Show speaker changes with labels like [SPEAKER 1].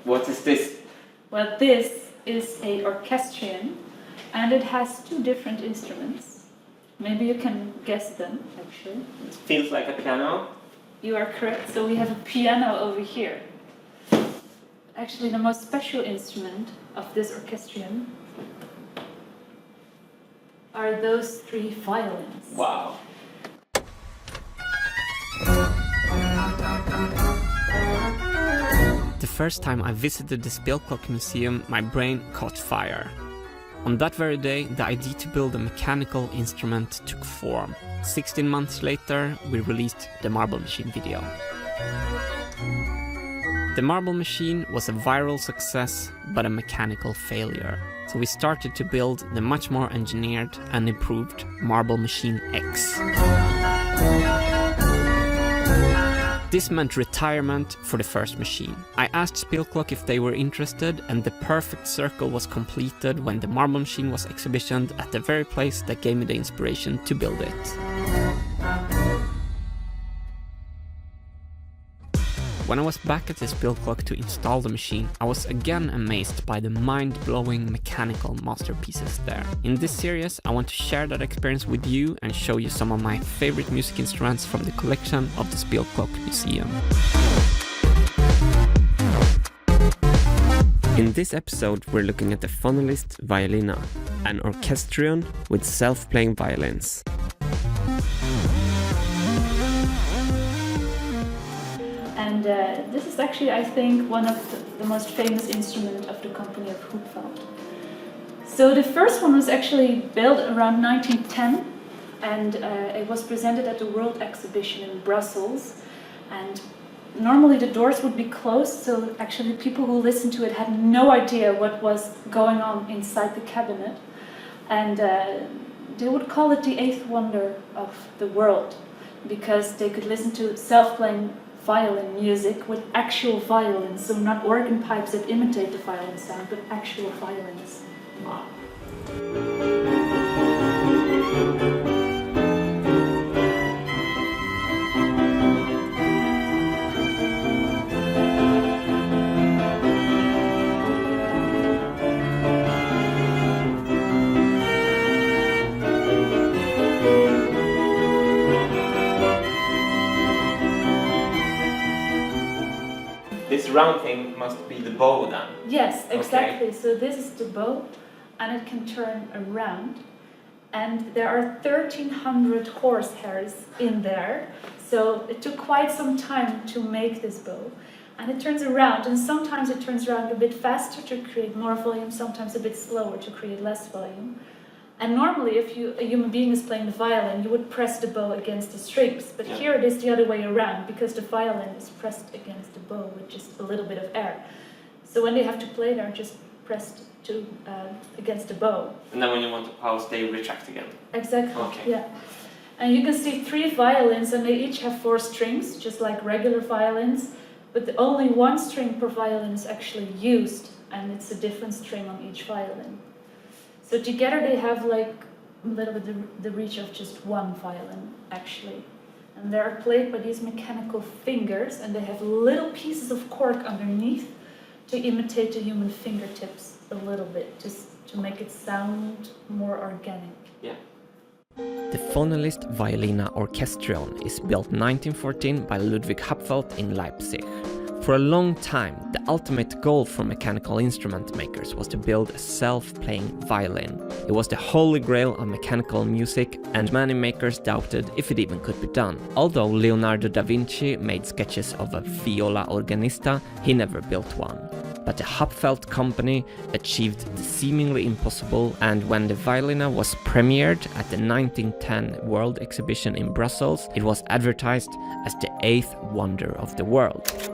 [SPEAKER 1] What is this?
[SPEAKER 2] Well, this is a orchestrion, and it has two different instruments. Maybe you can guess them, actually.
[SPEAKER 1] It feels like a piano.
[SPEAKER 2] You are correct. So we have a piano over here. Actually, the most special instrument of this orchestrion are those three violins.
[SPEAKER 1] Wow.
[SPEAKER 3] The first time I visited the Spelklok Museum, my brain caught fire. On that very day, the idea to build a mechanical instrument took form. 16 months later, we released the Marble Machine video. The Marble Machine was a viral success, but a mechanical failure. So we started to build the much more engineered and improved Marble Machine X. This meant retirement for the first machine. I asked Spelklok if they were interested, and the perfect circle was completed when the Marble Machine was exhibitioned at the very place that gave me the inspiration to build it. When I was back at the Spelklok to install the machine, I was again amazed by the mind-blowing mechanical masterpieces there. In this series, I want to share that experience with you and show you some of my favorite music instruments from the collection of the Spelklok Museum. In this episode, we're looking at the Phonoliszt+Violina, an orchestrion with self-playing violins.
[SPEAKER 2] And this is actually, I think, one of the most famous instruments of the company of Hupfeld. So the first one was actually built around 1910, and it was presented at the World Exhibition in Brussels. And normally the doors would be closed, so actually people who listened to it had no idea what was going on inside the cabinet. And they would call it the eighth wonder of the world, because they could listen to self-playing violin music with actual violins, so not organ pipes that imitate the violin sound, but actual violins.
[SPEAKER 1] Wow. This round thing must be the bow then?
[SPEAKER 2] Yes, exactly.
[SPEAKER 1] Okay.
[SPEAKER 2] So this is the bow, and it can turn around. And there are 1,300 horsehairs in there. So it took quite some time to make this bow. And it turns around, and sometimes it turns around a bit faster to create more volume, sometimes a bit slower to create less volume. And normally, if a human being is playing the violin, you would press the bow against the strings. But here it is the other way around, because the violin is pressed against the bow with just a little bit of air. So when they have to play, they're just pressed against the bow.
[SPEAKER 1] And then when you want to pause, they retract again?
[SPEAKER 2] Exactly,
[SPEAKER 1] Okay.
[SPEAKER 2] yeah. And you can see 3 violins, and they each have 4 strings, just like regular violins. But only 1 string per violin is actually used, and it's a different string on each violin. So together they have like a little bit the reach of just 1 violin, actually. And they're played by these mechanical fingers, and they have little pieces of cork underneath to imitate the human fingertips a little bit, just to make it sound more organic.
[SPEAKER 1] Yeah.
[SPEAKER 3] The Phonoliszt+Violina Orchestrion is built 1914 by Ludwig Hupfeld in Leipzig. For a long time, the ultimate goal for mechanical instrument makers was to build a self-playing violin. It was the holy grail of mechanical music, and many makers doubted if it even could be done. Although Leonardo da Vinci made sketches of a viola organista, he never built one. But the Hupfeld company achieved the seemingly impossible, and when the Violina was premiered at the 1910 World Exhibition in Brussels, it was advertised as the 8th wonder of the world.